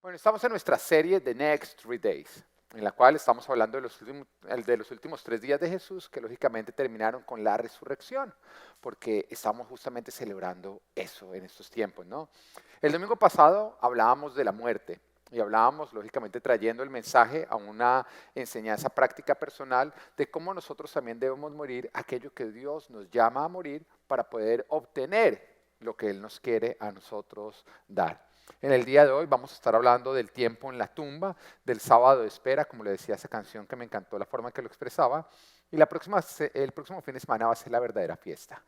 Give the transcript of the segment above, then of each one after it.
Bueno, estamos en nuestra serie The Next 3 Days, en la cual estamos hablando de los últimos 3 días de Jesús, que lógicamente terminaron con la resurrección, porque estamos justamente celebrando eso en estos tiempos, ¿no? El domingo pasado hablábamos de la muerte y hablábamos, lógicamente, trayendo el mensaje a una enseñanza práctica personal de cómo nosotros también debemos morir aquello que Dios nos llama a morir para poder obtener lo que Él nos quiere a nosotros dar. En el día de hoy vamos a estar hablando del tiempo en la tumba, del sábado de espera, como le decía esa canción que me encantó la forma en que lo expresaba, y el próximo fin de semana va a ser la verdadera fiesta.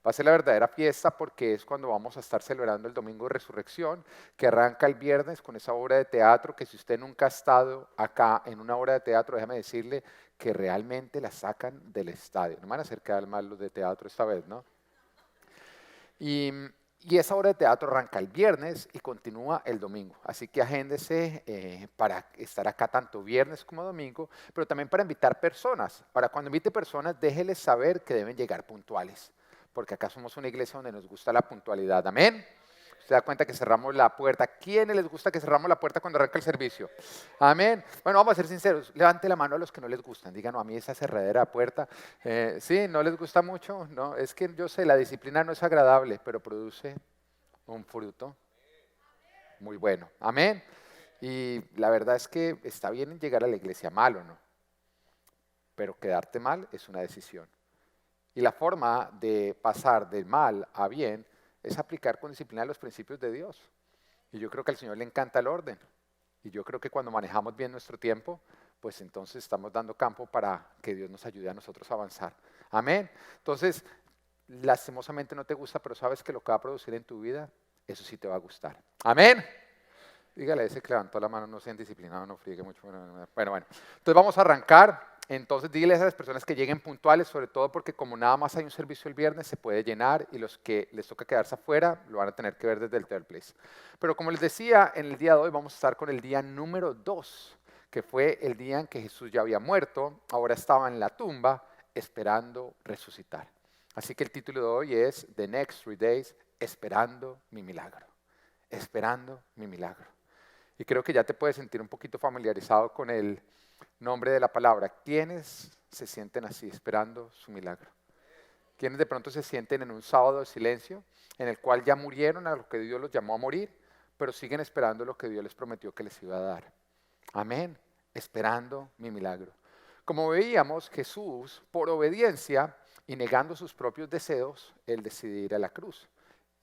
Va a ser la verdadera fiesta porque es cuando vamos a estar celebrando el Domingo de Resurrección, que arranca el viernes con esa obra de teatro, que si usted nunca ha estado acá en una obra de teatro, déjame decirle que realmente la sacan del estadio. No me van a hacer quedar mal los de teatro esta vez, ¿no? Y, y esa obra de teatro arranca el viernes y continúa el domingo. Así que agéndese para estar acá tanto viernes como domingo, pero también para invitar personas. Para cuando invite personas, déjeles saber que deben llegar puntuales, porque acá somos una iglesia donde nos gusta la puntualidad. Amén. Se da cuenta que cerramos la puerta. ¿Quiénes les gusta que cerramos la puerta cuando arranca el servicio? Amén. Bueno, vamos a ser sinceros. Levante la mano a los que no les gustan. Digan, no, a mí esa cerradera de puerta, sí, no les gusta mucho. No, es que yo sé, la disciplina no es agradable, pero produce un fruto muy bueno. Amén. Y la verdad es que está bien llegar a la iglesia mal o no, pero quedarte mal es una decisión. Y la forma de pasar del mal a bien es aplicar con disciplina los principios de Dios. Y yo creo que al Señor le encanta el orden. Y yo creo que cuando manejamos bien nuestro tiempo, pues entonces estamos dando campo para que Dios nos ayude a nosotros a avanzar. Amén. Entonces, lastimosamente no te gusta, pero sabes que lo que va a producir en tu vida, eso sí te va a gustar. Amén. Dígale a ese que levantó la mano, no sean disciplinados, no friegue mucho. Bueno. Entonces vamos a arrancar. Entonces dile a esas personas que lleguen puntuales, sobre todo porque como nada más hay un servicio el viernes, se puede llenar y los que les toca quedarse afuera lo van a tener que ver desde el third place. Pero como les decía, en el día de hoy vamos a estar con el día número 2, que fue el día en que Jesús ya había muerto, ahora estaba en la tumba esperando resucitar. Así que el título de hoy es The Next 3 Days, esperando mi milagro. Esperando mi milagro. Y creo que ya te puedes sentir un poquito familiarizado con el nombre de la palabra. ¿Quiénes se sienten así, esperando su milagro? ¿Quiénes de pronto se sienten en un sábado de silencio en el cual ya murieron a lo que Dios los llamó a morir, pero siguen esperando lo que Dios les prometió que les iba a dar? Amén, esperando mi milagro. Como veíamos, Jesús, por obediencia y negando sus propios deseos, Él decide ir a la cruz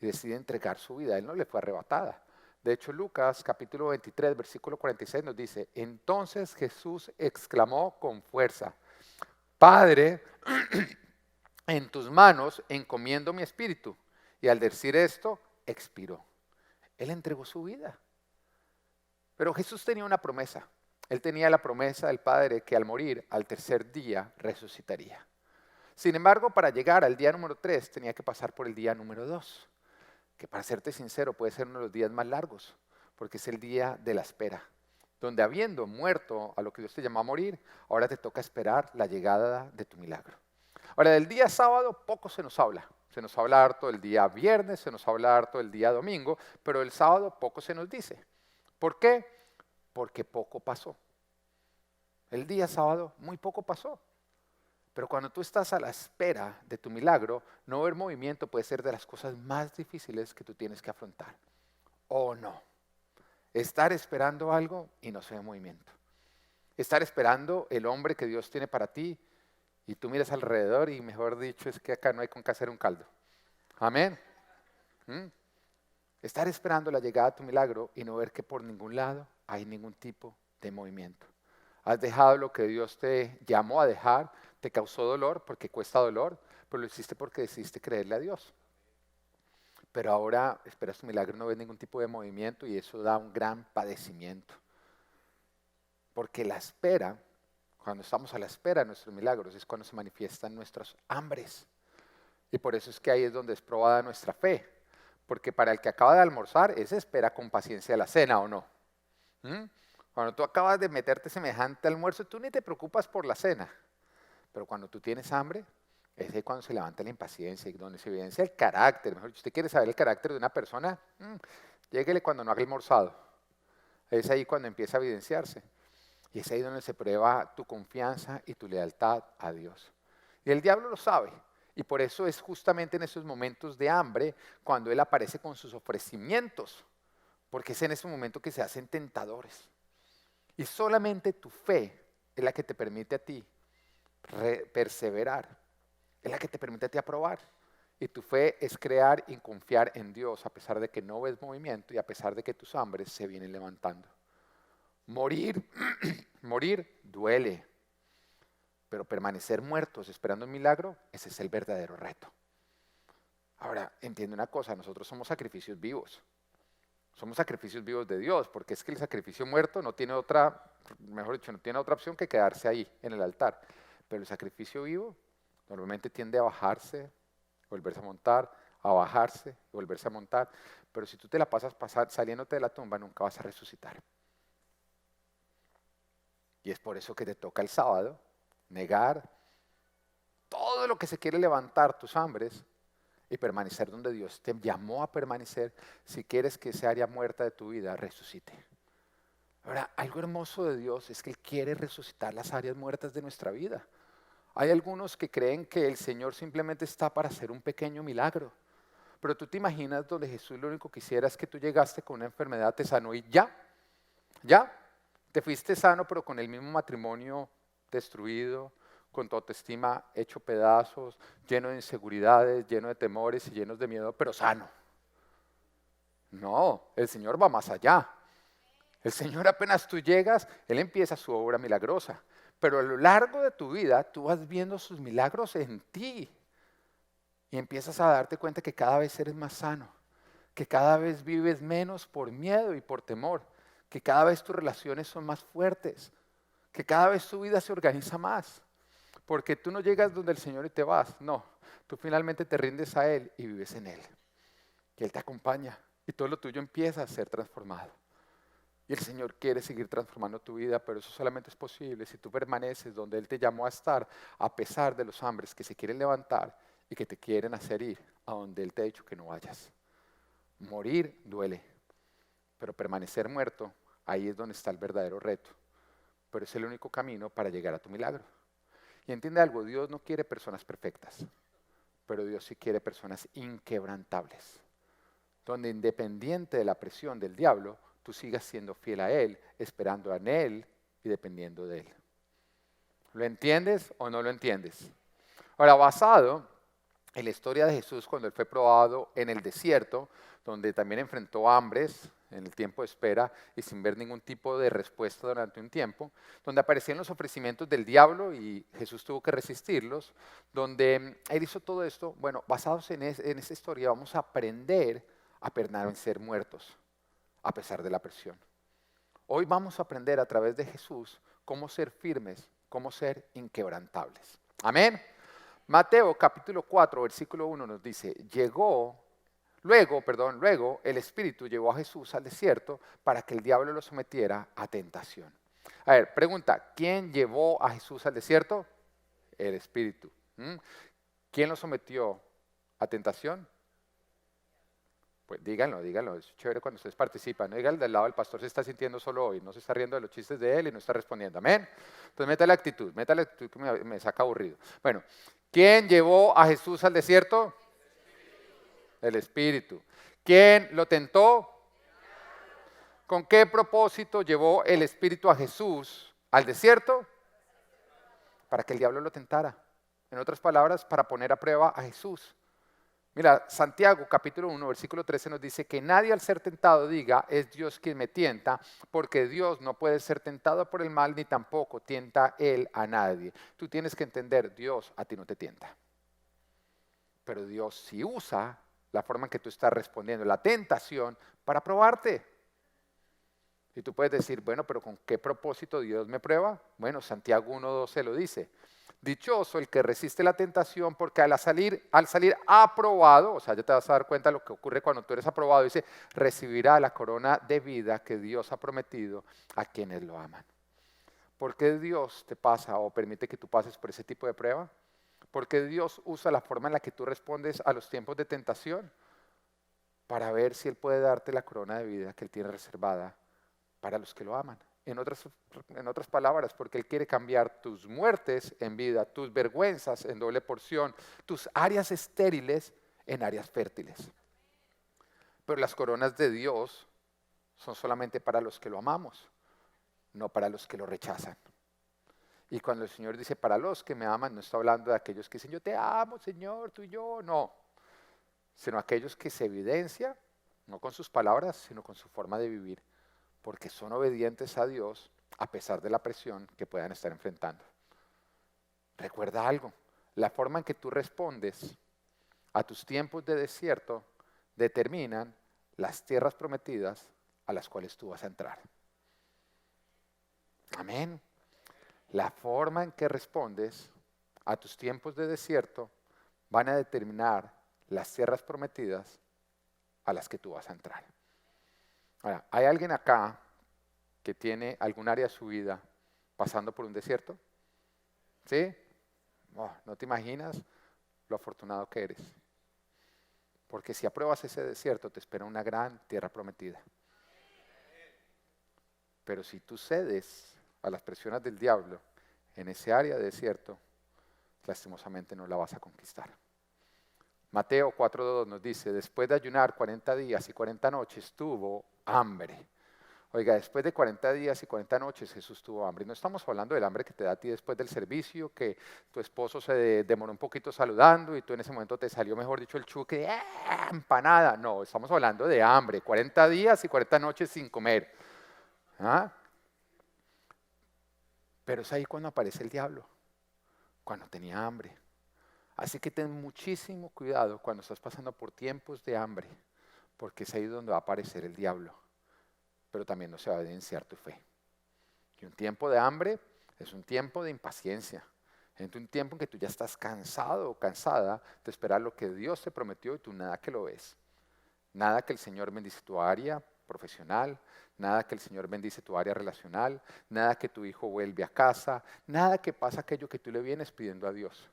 y decide entregar su vida. Él no le fue arrebatada. De hecho, Lucas capítulo 23, versículo 46 nos dice, entonces Jesús exclamó con fuerza, Padre, en tus manos encomiendo mi espíritu. Y al decir esto, expiró. Él entregó su vida. Pero Jesús tenía una promesa. Él tenía la promesa del Padre que al morir, al tercer día, resucitaría. Sin embargo, para llegar al día número 3, tenía que pasar por el día número 2, que para serte sincero puede ser uno de los días más largos, porque es el día de la espera, donde habiendo muerto a lo que Dios te llamó a morir, ahora te toca esperar la llegada de tu milagro. Ahora, del día sábado poco se nos habla harto el día viernes, se nos habla harto el día domingo, pero el sábado poco se nos dice. ¿Por qué? Porque poco pasó. El día sábado muy poco pasó. Pero cuando tú estás a la espera de tu milagro, no ver movimiento puede ser de las cosas más difíciles que tú tienes que afrontar. ¿O no? Estar esperando algo y no se ve movimiento. Estar esperando el hombre que Dios tiene para ti y tú miras alrededor y mejor dicho es que acá no hay con qué hacer un caldo. Amén. ¿Mm? Estar esperando la llegada de tu milagro y no ver que por ningún lado hay ningún tipo de movimiento. Has dejado lo que Dios te llamó a dejar, te causó dolor porque cuesta dolor, pero lo hiciste porque decidiste creerle a Dios. Pero ahora esperas tu milagro y no ves ningún tipo de movimiento y eso da un gran padecimiento. Porque la espera, cuando estamos a la espera de nuestros milagros, es cuando se manifiestan nuestros hambres. Y por eso es que ahí es donde es probada nuestra fe. Porque para el que acaba de almorzar, ese espera con paciencia la cena, ¿o no? ¿Mm? Cuando tú acabas de meterte semejante almuerzo, tú ni te preocupas por la cena. Pero cuando tú tienes hambre, es ahí cuando se levanta la impaciencia y donde se evidencia el carácter. Mejor, si usted quiere saber el carácter de una persona, lléguele cuando no ha almorzado. Es ahí cuando empieza a evidenciarse. Y es ahí donde se prueba tu confianza y tu lealtad a Dios. Y el diablo lo sabe. Y por eso es justamente en esos momentos de hambre cuando él aparece con sus ofrecimientos. Porque es en ese momento que se hacen tentadores. Y solamente tu fe es la que te permite a ti perseverar. Es la que te permite a ti aprobar. Y tu fe es crear y confiar en Dios a pesar de que no ves movimiento y a pesar de que tus hambres se vienen levantando. Morir, morir duele, pero permanecer muertos esperando un milagro, ese es el verdadero reto. Ahora, entiende una cosa, nosotros somos sacrificios vivos. Somos sacrificios vivos de Dios, porque es que el sacrificio muerto no tiene otra, mejor dicho, no tiene otra opción que quedarse ahí, en el altar. Pero el sacrificio vivo normalmente tiende a bajarse, volverse a montar, a bajarse, volverse a montar. Pero si tú te la pasas saliéndote de la tumba, nunca vas a resucitar. Y es por eso que te toca el sábado negar todo lo que se quiere levantar tus hambres y permanecer donde Dios te llamó a permanecer si quieres que esa área muerta de tu vida resucite. Ahora, algo hermoso de Dios es que Él quiere resucitar las áreas muertas de nuestra vida. Hay algunos que creen que el Señor simplemente está para hacer un pequeño milagro. Pero tú te imaginas donde Jesús lo único que hiciera es que tú llegaste con una enfermedad, te sanó y ya, te fuiste sano, pero con el mismo matrimonio destruido, con tu autoestima hecho pedazos, lleno de inseguridades, lleno de temores y llenos de miedo, pero sano. No, el Señor va más allá. El Señor apenas tú llegas, Él empieza su obra milagrosa. Pero a lo largo de tu vida tú vas viendo sus milagros en ti. Y empiezas a darte cuenta que cada vez eres más sano. Que cada vez vives menos por miedo y por temor. Que cada vez tus relaciones son más fuertes. Que cada vez tu vida se organiza más. Porque tú no llegas donde el Señor y te vas. No, tú finalmente te rindes a Él y vives en Él. Y Él te acompaña. Y todo lo tuyo empieza a ser transformado. Y el Señor quiere seguir transformando tu vida, pero eso solamente es posible si tú permaneces donde Él te llamó a estar, a pesar de los hambres que se quieren levantar y que te quieren hacer ir a donde Él te ha dicho que no vayas. Morir duele, pero permanecer muerto, ahí es donde está el verdadero reto. Pero es el único camino para llegar a tu milagro. Y entiende algo, Dios no quiere personas perfectas, pero Dios sí quiere personas inquebrantables, donde independiente de la presión del diablo, tú sigas siendo fiel a Él, esperando en Él y dependiendo de Él. ¿Lo entiendes o no lo entiendes? Ahora, basado en la historia de Jesús cuando Él fue probado en el desierto, donde también enfrentó hambres en el tiempo de espera y sin ver ningún tipo de respuesta durante un tiempo, donde aparecían los ofrecimientos del diablo y Jesús tuvo que resistirlos, donde Él hizo todo esto, bueno, basados en esa historia vamos a aprender a permanecer muertos a pesar de la presión. Hoy vamos a aprender a través de Jesús cómo ser firmes, cómo ser inquebrantables. Amén. Mateo capítulo 4, versículo 1 nos dice, luego el Espíritu llevó a Jesús al desierto para que el diablo lo sometiera a tentación. A ver, pregunta, ¿quién llevó a Jesús al desierto? El Espíritu. ¿Quién lo sometió a tentación? Pues díganlo, es chévere cuando ustedes participan. No digan del lado del pastor se está sintiendo solo hoy, no se está riendo de los chistes de él y no está respondiendo. Amén. Entonces meta la actitud que me saca aburrido. Bueno, ¿quién llevó a Jesús al desierto? El Espíritu. ¿Quién lo tentó? ¿Con qué propósito llevó el Espíritu a Jesús al desierto? Para que el diablo lo tentara. En otras palabras, para poner a prueba a Jesús. Mira, Santiago capítulo 1, versículo 13 nos dice que nadie al ser tentado diga, es Dios quien me tienta, porque Dios no puede ser tentado por el mal, ni tampoco tienta Él a nadie. Tú tienes que entender, Dios a ti no te tienta. Pero Dios sí usa la forma en que tú estás respondiendo, la tentación, para probarte. Y tú puedes decir, bueno, pero ¿con qué propósito Dios me prueba? Bueno, Santiago 1:12 lo dice. Dichoso el que resiste la tentación, porque al salir aprobado, o sea, ya te vas a dar cuenta de lo que ocurre cuando tú eres aprobado, dice, recibirá la corona de vida que Dios ha prometido a quienes lo aman. ¿Por qué Dios te pasa o permite que tú pases por ese tipo de prueba? Porque Dios usa la forma en la que tú respondes a los tiempos de tentación para ver si Él puede darte la corona de vida que Él tiene reservada para los que lo aman. En otras palabras, porque Él quiere cambiar tus muertes en vida, tus vergüenzas en doble porción, tus áreas estériles en áreas fértiles. Pero las coronas de Dios son solamente para los que lo amamos, no para los que lo rechazan. Y cuando el Señor dice para los que me aman, no está hablando de aquellos que dicen yo te amo, Señor, tú y yo, no. Sino aquellos que se evidencian, no con sus palabras, sino con su forma de vivir, porque son obedientes a Dios a pesar de la presión que puedan estar enfrentando. Recuerda algo, la forma en que tú respondes a tus tiempos de desierto determinan las tierras prometidas a las cuales tú vas a entrar. Amén. La forma en que respondes a tus tiempos de desierto van a determinar las tierras prometidas a las que tú vas a entrar. Ahora, ¿hay alguien acá que tiene algún área de su vida pasando por un desierto? ¿Sí? Oh, no te imaginas lo afortunado que eres. Porque si apruebas ese desierto, te espera una gran tierra prometida. Pero si tú cedes a las presiones del diablo en ese área de desierto, lastimosamente no la vas a conquistar. Mateo 4:2 nos dice, después de ayunar 40 días y 40 noches, tuvo hambre. Oiga, después de 40 días y 40 noches Jesús tuvo hambre. No estamos hablando del hambre que te da a ti después del servicio, que tu esposo se demoró un poquito saludando y tú en ese momento te salió, mejor dicho, el chuque, empanada. No, estamos hablando de hambre, 40 días y 40 noches sin comer. ¿Ah? Pero es ahí cuando aparece el diablo, cuando tenía hambre. Así que ten muchísimo cuidado cuando estás pasando por tiempos de hambre, porque es ahí donde va a aparecer el diablo. Pero también no se va a evidenciar tu fe. Y un tiempo de hambre es un tiempo de impaciencia. Es un tiempo en que tú ya estás cansado o cansada de esperar lo que Dios te prometió y tú nada que lo ves. Nada que el Señor bendice tu área profesional, nada que el Señor bendice tu área relacional, nada que tu hijo vuelve a casa, nada que pasa aquello que tú le vienes pidiendo a Dios.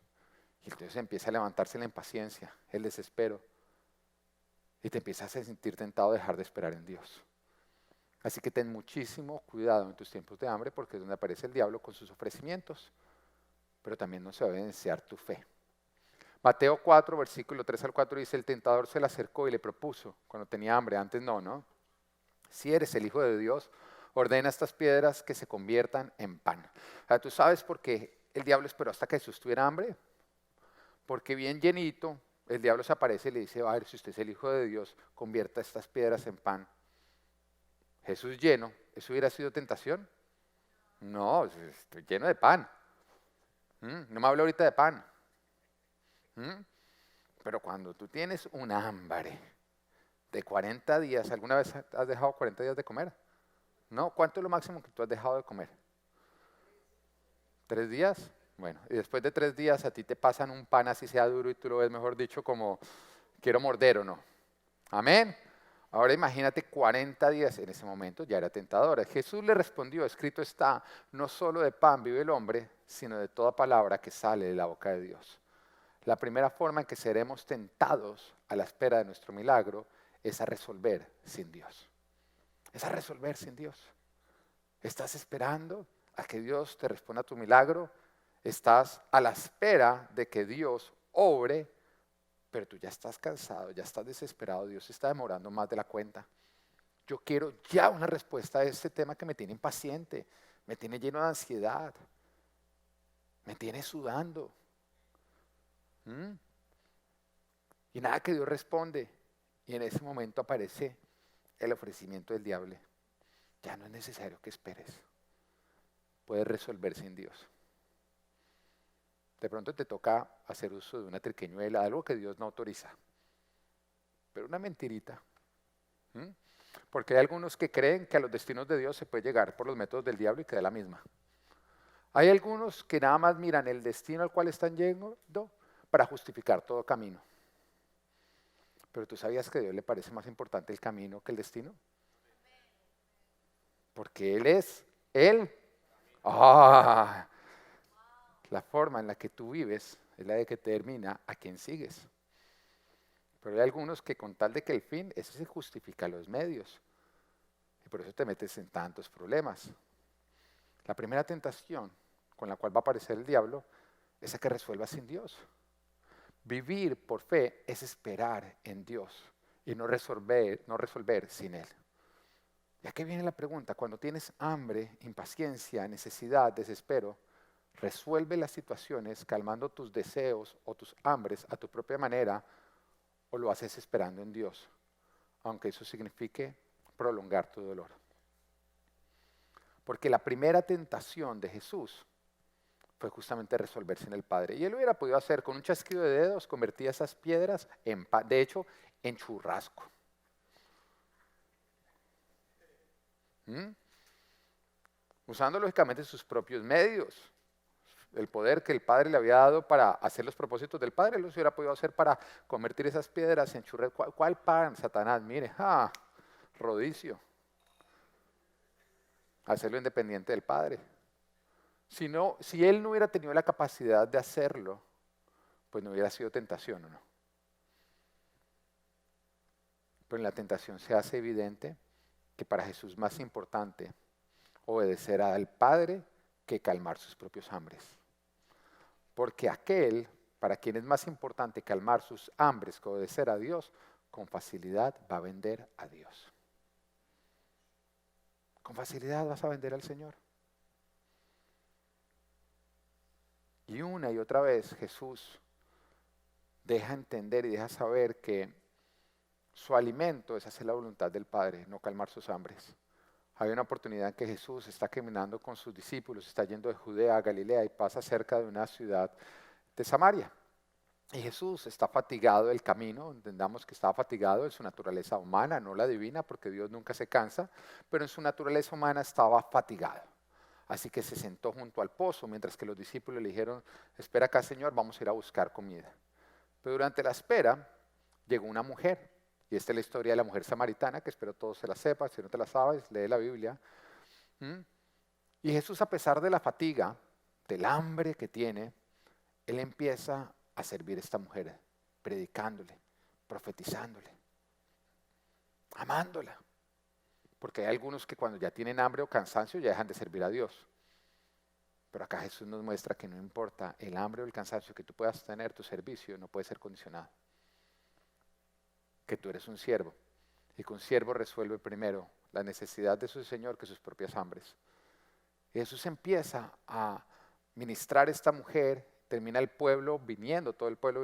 Y entonces empieza a levantarse la impaciencia, el desespero, y te empiezas a sentir tentado a dejar de esperar en Dios. Así que ten muchísimo cuidado en tus tiempos de hambre porque es donde aparece el diablo con sus ofrecimientos, pero también no se va a evidenciar tu fe. Mateo 4, versículo 3 al 4 dice, el tentador se le acercó y le propuso, cuando tenía hambre, antes no. Si eres el Hijo de Dios, ordena estas piedras que se conviertan en pan. O sea, ¿tú sabes por qué el diablo esperó hasta que Jesús tuviera hambre? Porque bien llenito, el diablo se aparece y le dice, a ver, si usted es el Hijo de Dios, convierta estas piedras en pan. Jesús lleno, ¿eso hubiera sido tentación? No, estoy lleno de pan. No me hablo ahorita de pan. Pero cuando tú tienes un hambre de 40 días, ¿alguna vez has dejado 40 días de comer? ¿No? ¿Cuánto es lo máximo que tú has dejado de comer? ¿3 días? Bueno, y después de 3 días a ti te pasan un pan así sea duro y tú lo ves, mejor dicho, como quiero morder o no. Amén. Ahora imagínate 40 días, en ese momento ya era tentadora. Jesús le respondió, escrito está, no solo de pan vive el hombre, sino de toda palabra que sale de la boca de Dios. La primera forma en que seremos tentados a la espera de nuestro milagro es a resolver sin Dios. Es a resolver sin Dios. ¿Estás esperando a que Dios te responda a tu milagro? Estás a la espera de que Dios obre, pero tú ya estás cansado, ya estás desesperado, Dios se está demorando más de la cuenta. Yo quiero ya una respuesta a este tema que me tiene impaciente, me tiene lleno de ansiedad, me tiene sudando. Y nada que Dios responde. Y en ese momento aparece el ofrecimiento del diablo. Ya no es necesario que esperes. Puedes resolver sin Dios. De pronto te toca hacer uso de una triquiñuela, algo que Dios no autoriza. Pero una mentirita. Porque hay algunos que creen que a los destinos de Dios se puede llegar por los métodos del diablo y queda la misma. Hay algunos que nada más miran el destino al cual están yendo para justificar todo camino. Pero ¿tú sabías que a Dios le parece más importante el camino que el destino? Porque Él es Él. La forma en la que tú vives es la de que determina a quién sigues. Pero hay algunos que con tal de que el fin, ese se justifica los medios. Y por eso te metes en tantos problemas. La primera tentación con la cual va a aparecer el diablo es a que resuelvas sin Dios. Vivir por fe es esperar en Dios y no resolver sin Él. Y aquí viene la pregunta, cuando tienes hambre, impaciencia, necesidad, desespero, resuelve las situaciones calmando tus deseos o tus hambres a tu propia manera o lo haces esperando en Dios, aunque eso signifique prolongar tu dolor. Porque la primera tentación de Jesús fue justamente resolverse en el Padre. Y Él lo hubiera podido hacer con un chasquido de dedos, convertía esas piedras en pan, de hecho, en churrasco. Usando lógicamente sus propios medios. El poder que el Padre le había dado para hacer los propósitos del Padre, los hubiera podido hacer para convertir esas piedras en churrasco. ¿Cuál pan, Satanás? Mire, rodicio. Hacerlo independiente del Padre. Si Él no hubiera tenido la capacidad de hacerlo, pues no hubiera sido tentación, ¿o no? Pero en la tentación se hace evidente que para Jesús es más importante obedecer al Padre que calmar sus propios hambres. Porque aquel para quien es más importante calmar sus hambres que obedecer a Dios, con facilidad va a vender a Dios. Con facilidad vas a vender al Señor. Y una y otra vez Jesús deja entender y deja saber que su alimento es hacer la voluntad del Padre, no calmar sus hambres. Hay una oportunidad en que Jesús está caminando con sus discípulos, está yendo de Judea a Galilea y pasa cerca de una ciudad de Samaria. Y Jesús está fatigado del camino, entendamos que estaba fatigado en su naturaleza humana, no la divina, porque Dios nunca se cansa, pero en su naturaleza humana estaba fatigado. Así que se sentó junto al pozo, mientras que los discípulos le dijeron, espera acá, Señor, vamos a ir a buscar comida. Pero durante la espera llegó una mujer, y esta es la historia de la mujer samaritana, que espero todos se la sepan, si no te la sabes, lee la Biblia. Y Jesús, a pesar de la fatiga, del hambre que tiene, Él empieza a servir a esta mujer, predicándole, profetizándole, amándola. Porque hay algunos que cuando ya tienen hambre o cansancio ya dejan de servir a Dios. Pero acá Jesús nos muestra que no importa el hambre o el cansancio que tú puedas tener, tu servicio no puede ser condicionado. Que tú eres un siervo y que un siervo resuelve primero la necesidad de su Señor que sus propias hambres. Y Jesús empieza a ministrar a esta mujer, termina el pueblo viniendo, todo el pueblo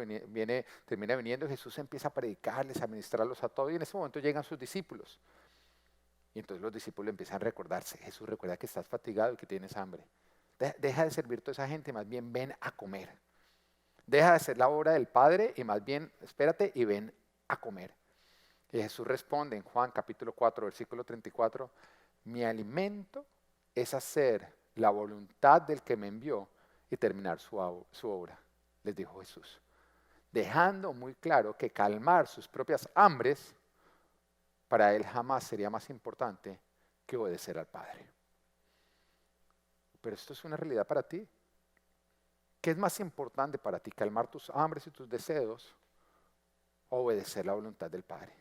termina viniendo y Jesús empieza a predicarles, a ministrarlos a todos y en ese momento llegan sus discípulos. Y entonces los discípulos empiezan a recordarse, Jesús, recuerda que estás fatigado y que tienes hambre. Deja de servir a toda esa gente, más bien ven a comer. Deja de hacer la obra del Padre y más bien espérate y ven a comer. Y Jesús responde en Juan capítulo 4, versículo 34, mi alimento es hacer la voluntad del que me envió y terminar su obra, les dijo Jesús. Dejando muy claro que calmar sus propias hambres para Él jamás sería más importante que obedecer al Padre. Pero esto es una realidad para ti. ¿Qué es más importante para ti? ¿Calmar tus hambres y tus deseos o obedecer la voluntad del Padre?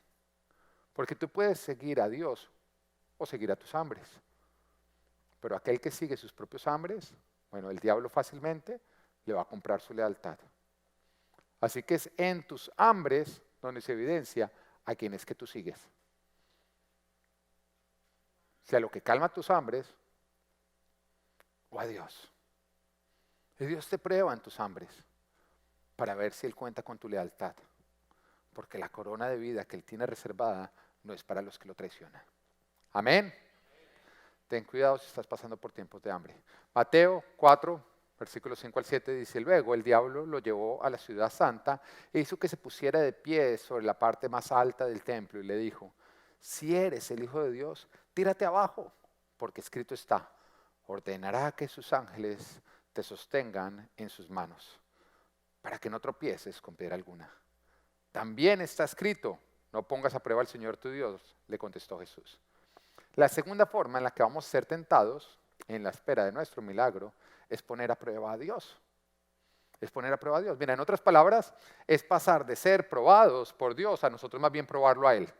Porque tú puedes seguir a Dios o seguir a tus hambres. Pero aquel que sigue sus propios hambres, bueno, el diablo fácilmente le va a comprar su lealtad. Así que es en tus hambres donde se evidencia a quién es que tú sigues. Si a lo que calma tus hambres o a Dios. Y Dios te prueba en tus hambres para ver si Él cuenta con tu lealtad. Porque la corona de vida que Él tiene reservada no es para los que lo traicionan. Amén. Ten cuidado si estás pasando por tiempos de hambre. Mateo 4, versículos 5 al 7 dice, luego el diablo lo llevó a la ciudad santa e hizo que se pusiera de pie sobre la parte más alta del templo y le dijo, si eres el Hijo de Dios, tírate abajo, porque escrito está, ordenará que sus ángeles te sostengan en sus manos, para que no tropieces con piedra alguna. También está escrito, no pongas a prueba al Señor tu Dios, le contestó Jesús. La segunda forma en la que vamos a ser tentados en la espera de nuestro milagro es poner a prueba a Dios. Es poner a prueba a Dios. Mira, en otras palabras, es pasar de ser probados por Dios a nosotros más bien probarlo a Él.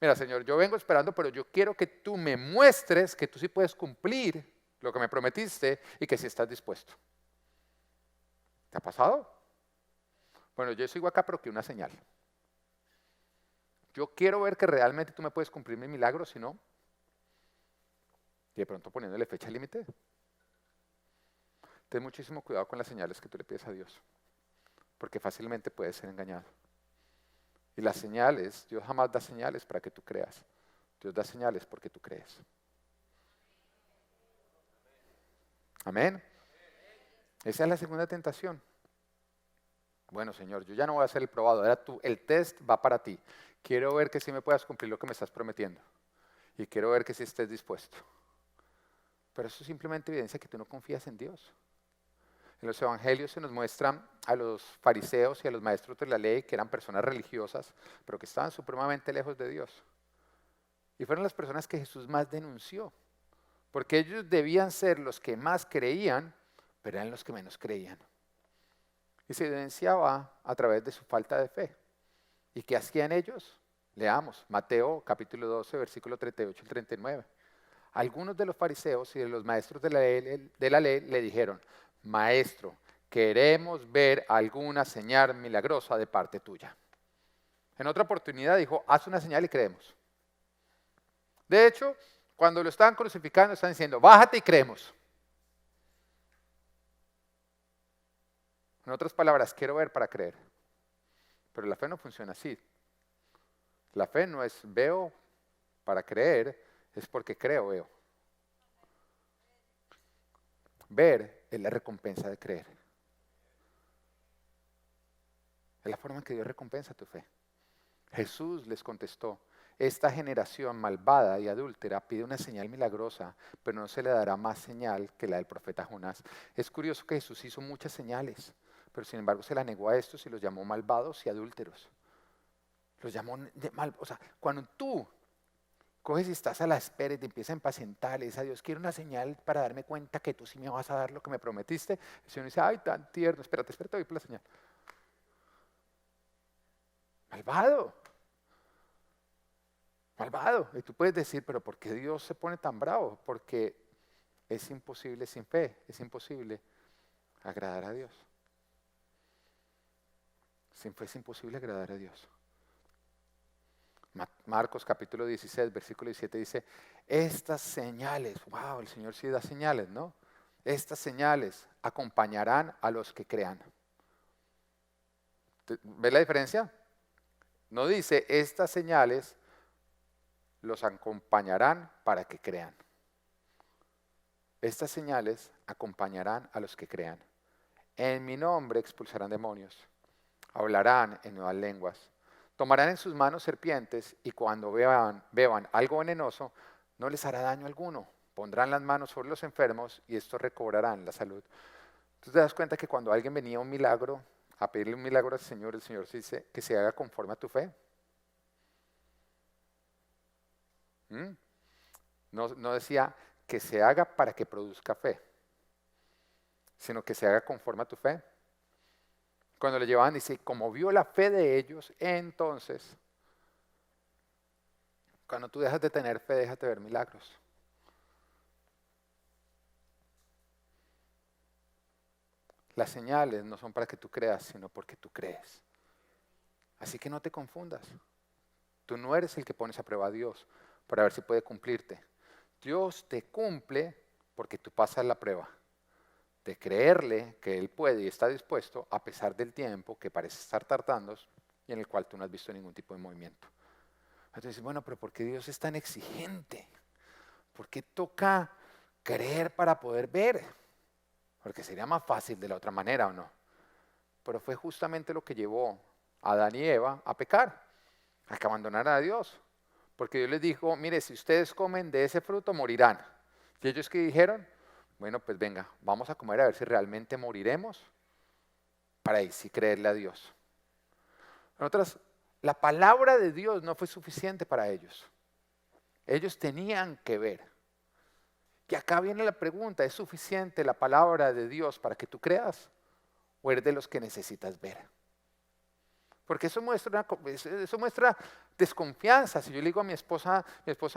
Mira, Señor, yo vengo esperando, pero yo quiero que tú me muestres que tú sí puedes cumplir lo que me prometiste y que sí estás dispuesto. ¿Te ha pasado? Bueno, yo sigo acá, pero que una señal. Yo quiero ver que realmente tú me puedes cumplir mi milagro, si no, y de pronto poniéndole fecha límite. Ten muchísimo cuidado con las señales que tú le pides a Dios, porque fácilmente puedes ser engañado. Y las señales, Dios jamás da señales para que tú creas. Dios da señales porque tú crees. Amén. Esa es la segunda tentación. Bueno, Señor, yo ya no voy a ser el probado, ahora tú, el test va para ti. Quiero ver que sí me puedas cumplir lo que me estás prometiendo. Y quiero ver que sí estés dispuesto. Pero eso simplemente evidencia que tú no confías en Dios. En los evangelios se nos muestran a los fariseos y a los maestros de la ley, que eran personas religiosas, pero que estaban supremamente lejos de Dios. Y fueron las personas que Jesús más denunció, porque ellos debían ser los que más creían, pero eran los que menos creían. Y se evidenciaba a través de su falta de fe. ¿Y qué hacían ellos? Leamos, Mateo capítulo 12, versículo 38 y 39. Algunos de los fariseos y de los maestros de la ley le dijeron: Maestro, queremos ver alguna señal milagrosa de parte tuya. En otra oportunidad dijo: haz una señal y creemos. De hecho, cuando lo estaban crucificando, están diciendo: bájate y creemos. En otras palabras, quiero ver para creer. Pero la fe no funciona así. La fe no es veo para creer, es porque creo, veo. Ver es la recompensa de creer. Es la forma en que Dios recompensa tu fe. Jesús les contestó: esta generación malvada y adúltera pide una señal milagrosa, pero no se le dará más señal que la del profeta Jonás. Es curioso que Jesús hizo muchas señales, pero sin embargo se la negó a estos y los llamó malvados y adúlteros. Los llamó mal. O sea, cuando tú coges y estás a la espera y te empiezas a impacientar, le dices a Dios: quiero una señal para darme cuenta que tú sí me vas a dar lo que me prometiste. El Señor dice: ay, tan tierno, espérate, voy por la señal. Malvado. Malvado. Y tú puedes decir: pero ¿por qué Dios se pone tan bravo? Porque es imposible sin fe, es imposible agradar a Dios. Sin fe es imposible agradar a Dios. Marcos capítulo 16, versículo 17 dice: estas señales, wow, el Señor sí da señales, ¿no? Estas señales acompañarán a los que crean. ¿Ves la diferencia? No dice: estas señales los acompañarán para que crean. Estas señales acompañarán a los que crean. En mi nombre expulsarán demonios, hablarán en nuevas lenguas, tomarán en sus manos serpientes y cuando beban algo venenoso no les hará daño alguno. Pondrán las manos sobre los enfermos y estos recobrarán la salud. ¿Tú te das cuenta que cuando alguien venía a un milagro, a pedirle un milagro al Señor, el Señor dice que se haga conforme a tu fe? No decía que se haga para que produzca fe, sino que se haga conforme a tu fe. Cuando le llevaban, dice: como vio la fe de ellos, entonces, cuando tú dejas de tener fe, déjate ver milagros. Las señales no son para que tú creas, sino porque tú crees. Así que no te confundas. Tú no eres el que pones a prueba a Dios para ver si puede cumplirte. Dios te cumple porque tú pasas la prueba de creerle que Él puede y está dispuesto a pesar del tiempo que parece estar tardando y en el cual tú no has visto ningún tipo de movimiento. Entonces, bueno, pero ¿por qué Dios es tan exigente? ¿Por qué toca creer para poder ver? Porque sería más fácil de la otra manera, ¿o no? Pero fue justamente lo que llevó a Adán y Eva a pecar, a que abandonaran a Dios. Porque Dios les dijo: mire, si ustedes comen de ese fruto morirán. ¿Y ellos qué dijeron? Bueno, pues venga, vamos a comer a ver si realmente moriremos, para ahí sí creerle a Dios. En otras, la palabra de Dios no fue suficiente para ellos. Ellos tenían que ver. Y acá viene la pregunta: ¿es suficiente la palabra de Dios para que tú creas? ¿O eres de los que necesitas ver? Porque eso muestra desconfianza. Si yo le digo a mi esposa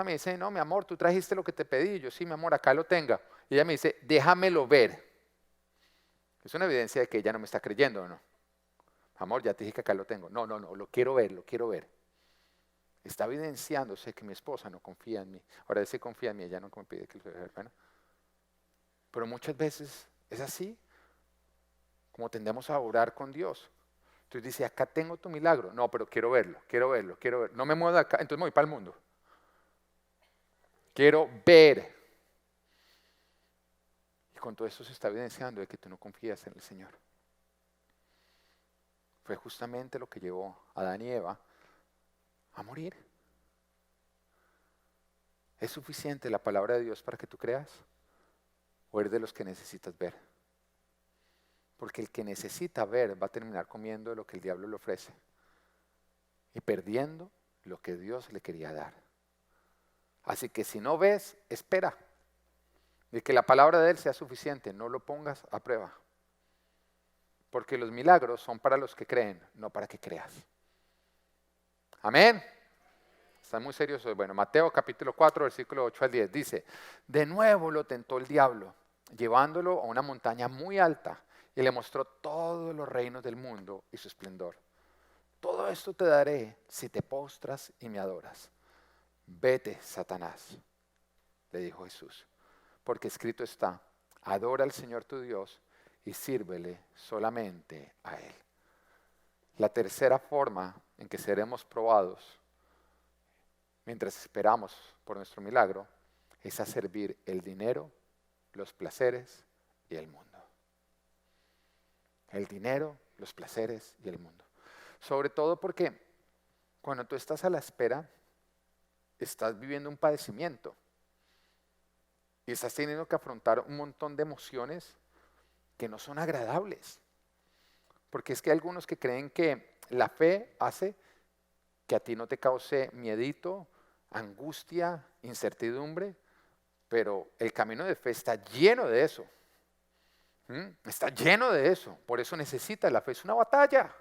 me dice, no, mi amor, tú trajiste lo que te pedí. Yo, sí, mi amor, acá lo tenga. Y ella me dice, déjamelo ver. Es una evidencia de que ella no me está creyendo, ¿o no? Amor, ya te dije que acá lo tengo. No, lo quiero ver, lo quiero ver. Está evidenciándose que mi esposa no confía en mí. Ahora, él sí confía en mí, ella no me pide que lo vea. Bueno, pero muchas veces es así como tendemos a orar con Dios. Entonces dice, acá tengo tu milagro. No, pero quiero verlo. No me muevo de acá, entonces me voy para el mundo. Quiero ver. Y con todo eso se está evidenciando de que tú no confías en el Señor. Fue justamente lo que llevó a Adán y Eva a morir. ¿Es suficiente la palabra de Dios para que tú creas? ¿O eres de los que necesitas ver? Porque el que necesita ver va a terminar comiendo de lo que el diablo le ofrece y perdiendo lo que Dios le quería dar. Así que si no ves, espera de que la palabra de Él sea suficiente, no lo pongas a prueba. Porque los milagros son para los que creen, no para que creas. Amén. Están muy serios hoy. Bueno, Mateo capítulo 4, versículo 8 al 10 dice, de nuevo lo tentó el diablo, llevándolo a una montaña muy alta y le mostró todos los reinos del mundo y su esplendor. Todo esto te daré si te postras y me adoras. Vete, Satanás, le dijo Jesús, porque escrito está, adora al Señor tu Dios y sírvele solamente a Él. La tercera forma en que seremos probados mientras esperamos por nuestro milagro es a servir el dinero, los placeres y el mundo. El dinero, los placeres y el mundo. Sobre todo porque cuando tú estás a la espera, estás viviendo un padecimiento y estás teniendo que afrontar un montón de emociones que no son agradables. Porque es que hay algunos que creen que la fe hace que a ti no te cause miedito, angustia, incertidumbre, pero el camino de fe está lleno de eso. Está lleno de eso, por eso necesitas la fe, es una batalla.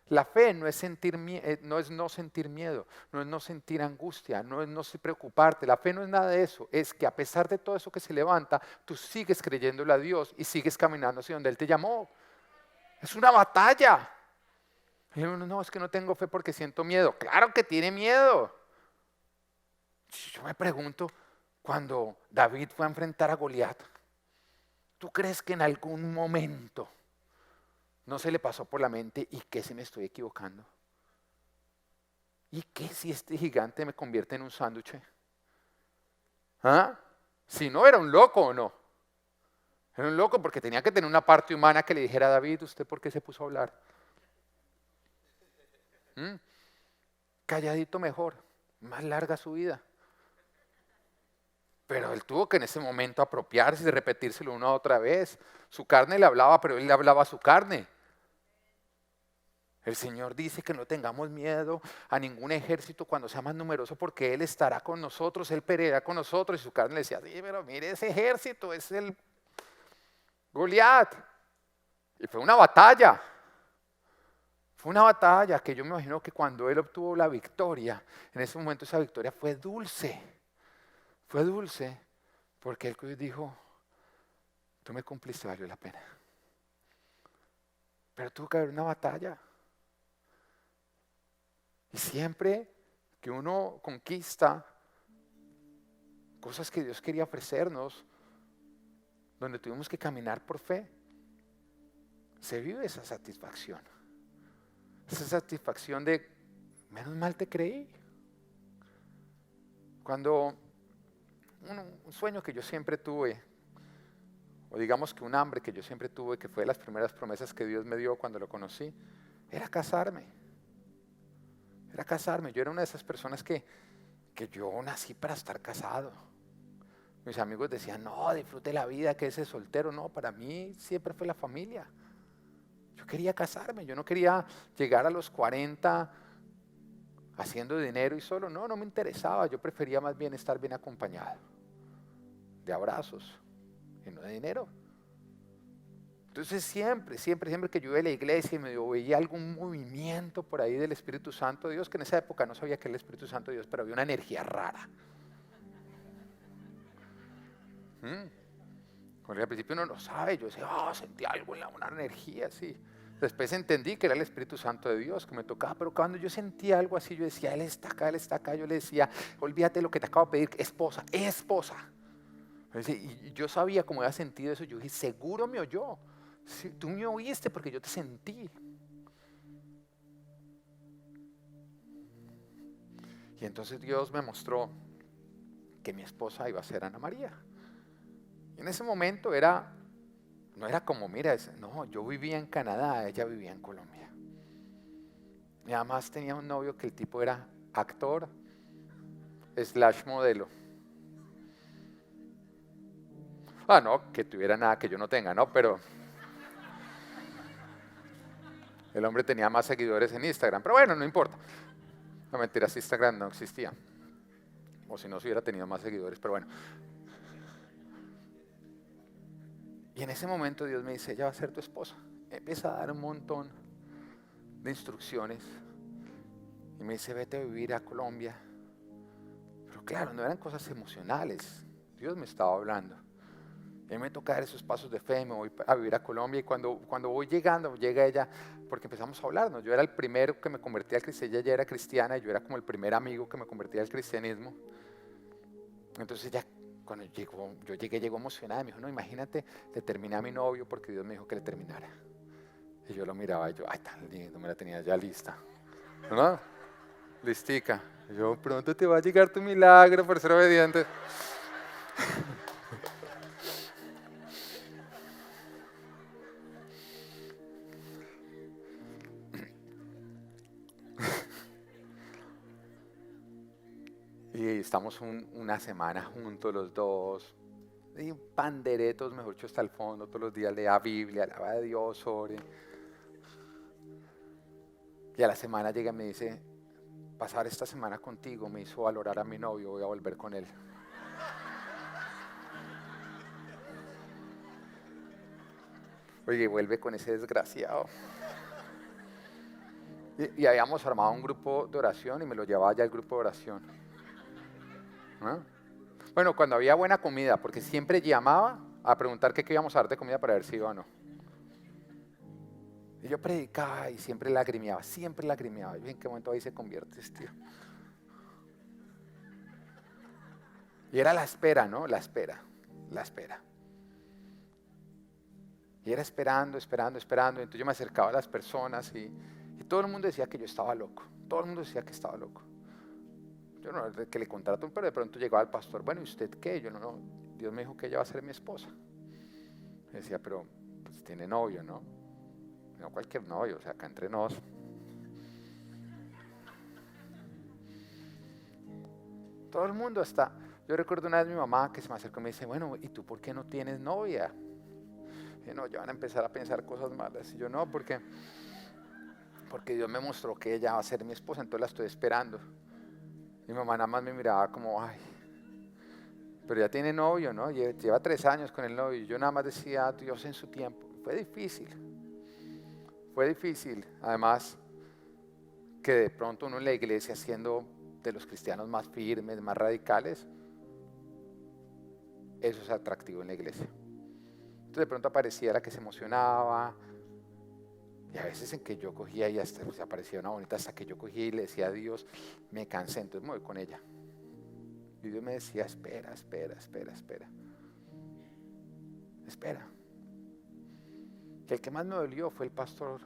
La fe no es no sentir miedo, no es no sentir angustia, no es no preocuparte. La fe no es nada de eso, es que a pesar de todo eso que se levanta, tú sigues creyéndole a Dios y sigues caminando hacia donde Él te llamó. Es una batalla. Y uno, no, es que no tengo fe porque siento miedo. Claro que tiene miedo. Yo me pregunto, cuando David fue a enfrentar a Goliat, ¿tú crees que en algún momento no se le pasó por la mente, ¿y qué si me estoy equivocando? ¿Y qué si este gigante me convierte en un sándwich? ¿Ah? Si no, era un loco o no. Era un loco porque tenía que tener una parte humana que le dijera a David, ¿usted por qué se puso a hablar? Calladito mejor, más larga su vida. Pero él tuvo que en ese momento apropiarse y repetírselo una otra vez. Su carne le hablaba, pero él le hablaba a su carne. El Señor dice que no tengamos miedo a ningún ejército cuando sea más numeroso porque Él estará con nosotros, Él peleará con nosotros. Y su carne le decía, sí, pero mire ese ejército, es el Goliat. Y fue una batalla. Fue una batalla que yo me imagino que cuando Él obtuvo la victoria, en ese momento esa victoria fue dulce. Fue dulce porque Él dijo, tú me cumpliste, valió la pena. Pero tuvo que haber una batalla. Y siempre que uno conquista cosas que Dios quería ofrecernos, donde tuvimos que caminar por fe, se vive esa satisfacción. Esa satisfacción de, menos mal te creí. Cuando un sueño que yo siempre tuve, o digamos que un hambre que yo siempre tuve, que fue de las primeras promesas que Dios me dio cuando lo conocí, era casarme. Era casarme. Yo era una de esas personas que yo nací para estar casado. Mis amigos decían, no, disfrute la vida, que ese soltero. No, para mí siempre fue la familia. Yo quería casarme, yo no quería llegar a los 40 haciendo dinero y solo. No me interesaba. Yo prefería más bien estar bien acompañado, de abrazos y no de dinero. Entonces siempre que yo iba a la iglesia y me veía algún movimiento por ahí del Espíritu Santo de Dios, que en esa época no sabía que era el Espíritu Santo de Dios, pero había una energía rara. Porque al principio uno no sabe, yo decía, sentí algo una energía así. Después entendí que era el Espíritu Santo de Dios que me tocaba, pero cuando yo sentía algo así, yo decía, Él está acá, yo le decía, olvídate de lo que te acabo de pedir, esposa, esposa. Y yo sabía cómo había sentido eso, yo dije, seguro me oyó, sí, tú me oíste porque yo te sentí. Y entonces Dios me mostró que mi esposa iba a ser Ana María. Y en ese momento no era como, mira, no, yo vivía en Canadá, ella vivía en Colombia. Y además tenía un novio que el tipo era actor / modelo. No, que tuviera nada que yo no tenga, ¿no? Pero el hombre tenía más seguidores en Instagram. Pero bueno, no importa. No, mentiras, Instagram no existía. O si no, se hubiera tenido más seguidores, pero bueno. Y en ese momento Dios me dice, ella va a ser tu esposa. Me empieza a dar un montón de instrucciones. Y me dice, vete a vivir a Colombia. Pero claro, no eran cosas emocionales. Dios me estaba hablando. Y a mí me toca dar esos pasos de fe, me voy a vivir a Colombia. Y cuando voy llegando, llega ella, porque empezamos a hablarnos. Yo era el primero que me convertía al cristianismo, ella ya era cristiana, y yo era como el primer amigo que me convertía al cristianismo. Entonces ella, cuando yo llegué, llegó emocionada, me dijo, no, imagínate, le terminé a mi novio porque Dios me dijo que le terminara. Y yo lo miraba y yo, ay, tan lindo, me la tenía ya lista. ¿No? Listica. Y yo, pronto te va a llegar tu milagro por ser obediente. Y estamos una semana juntos los dos. Y panderetos, mejor dicho, hasta el fondo, todos los días lea Biblia, alaba a Dios, ore. Y a la semana llega y me dice, pasar esta semana contigo me hizo valorar a mi novio, voy a volver con él. Oye, vuelve con ese desgraciado. Y habíamos armado un grupo de oración y me lo llevaba ya al grupo de oración. ¿Ah? Bueno, cuando había buena comida, porque siempre llamaba a preguntar qué íbamos a dar de comida para ver si iba o no. Y yo predicaba y siempre lagrimeaba. Y en qué momento ahí se convierte este tío. Y era la espera, ¿no? La espera. Y era esperando. Y entonces yo me acercaba a las personas y todo el mundo decía que yo estaba loco. Todo el mundo decía que estaba loco. Yo no, que le contrato, pero de pronto llegaba el pastor, bueno, ¿y usted qué? Yo no, Dios me dijo que ella va a ser mi esposa. Me decía, pero pues tiene novio, ¿no? No cualquier novio, o sea, acá entre nos. Todo el mundo está. Yo recuerdo una vez mi mamá que se me acercó y me dice, bueno, ¿y tú por qué no tienes novia? Y no, ya van a empezar a pensar cosas malas. Y yo no, porque Dios me mostró que ella va a ser mi esposa, entonces la estoy esperando. Mi mamá nada más me miraba como, ay, pero ya tiene novio, ¿no? Lleva 3 años con el novio. Y yo nada más decía, Dios en su tiempo. Fue difícil. Además, que de pronto uno en la iglesia, siendo de los cristianos más firmes, más radicales, eso es atractivo en la iglesia. Entonces de pronto apareciera que se emocionaba. Y a veces en que yo cogía y hasta pues, aparecía una bonita, hasta que yo cogía y le decía a Dios, me cansé, entonces me voy con ella. Y Dios me decía, espera. Que el que más me dolió fue el pastor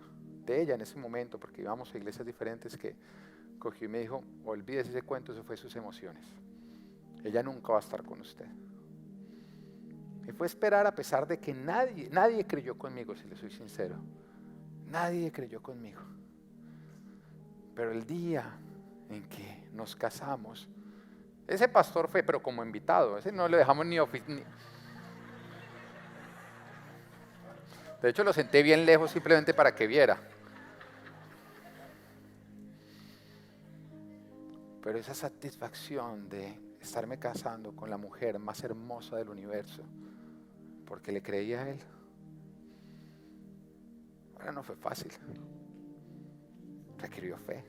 de ella en ese momento, porque íbamos a iglesias diferentes, que cogió y me dijo, olvídese ese cuento, eso fue sus emociones. Ella nunca va a estar con usted. Y fue esperar a pesar de que nadie creyó conmigo, si le soy sincero. Nadie creyó conmigo. Pero el día en que nos casamos, ese pastor fue, pero como invitado, ese no le dejamos ni de hecho lo senté bien lejos simplemente para que viera. Pero esa satisfacción de estarme casando con la mujer más hermosa del universo, porque le creía a él, Ahora no fue fácil. Requirió fe.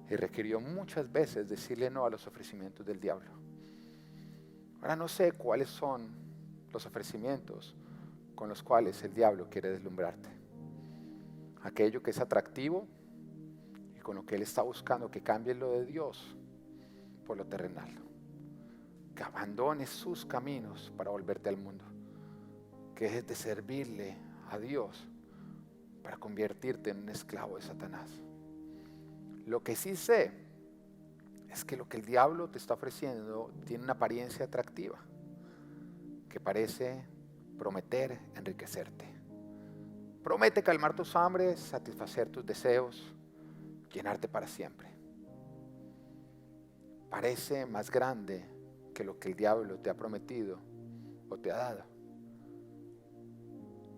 Y requirió muchas veces decirle no a los ofrecimientos del diablo. Ahora no sé cuáles son los ofrecimientos con los cuales el diablo quiere deslumbrarte. Aquello que es atractivo y con lo que él está buscando que cambies lo de Dios por lo terrenal. Que abandones sus caminos para volverte al mundo. Que dejes de servirle a Dios para convertirte en un esclavo de Satanás. Lo que sí sé es que lo que el diablo te está ofreciendo tiene una apariencia atractiva, que parece prometer enriquecerte. Promete calmar tus hambres, satisfacer tus deseos, llenarte para siempre. Parece más grande que lo que el diablo te ha prometido o te ha dado.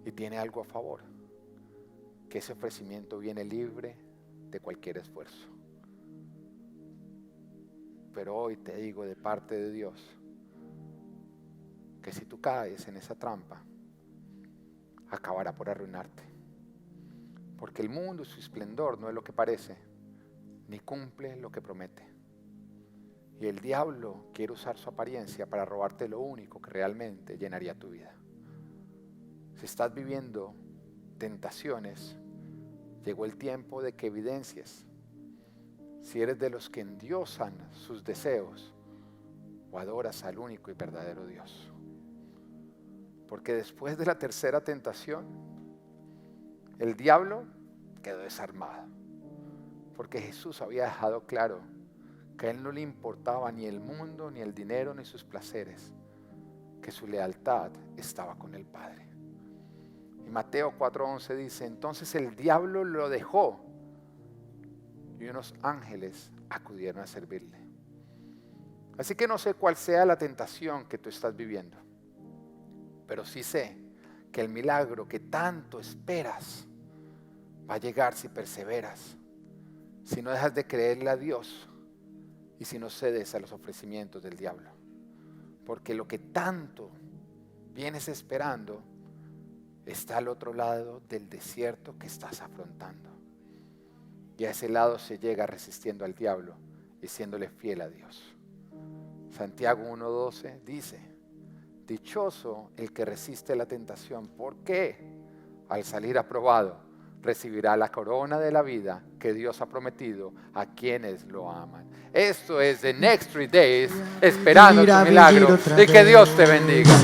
Y tiene algo a favor, que ese ofrecimiento viene libre de cualquier esfuerzo. Pero hoy te digo de parte de Dios que si tú caes en esa trampa, acabará por arruinarte. Porque el mundo y su esplendor no es lo que parece, ni cumple lo que promete. Y el diablo quiere usar su apariencia para robarte lo único que realmente llenaría tu vida. Si estás viviendo tentaciones, llegó el tiempo de que evidencies si eres de los que endiosan sus deseos o adoras al único y verdadero Dios. Porque después de la tercera tentación, el diablo quedó desarmado. Porque Jesús había dejado claro que a él no le importaba ni el mundo, ni el dinero, ni sus placeres, que su lealtad estaba con el Padre. Y Mateo 4:11 dice, entonces el diablo lo dejó y unos ángeles acudieron a servirle. Así que no sé cuál sea la tentación que tú estás viviendo, pero sí sé que el milagro que tanto esperas va a llegar si perseveras, si no dejas de creerle a Dios y si no cedes a los ofrecimientos del diablo. Porque lo que tanto vienes esperando está al otro lado del desierto que estás afrontando. Y a ese lado se llega resistiendo al diablo y siéndole fiel a Dios. Santiago 1:12 dice, dichoso el que resiste la tentación, porque al salir aprobado recibirá la corona de la vida que Dios ha prometido a quienes lo aman. Esto es The Next 3 Days, esperando tu milagro y que Dios te bendiga.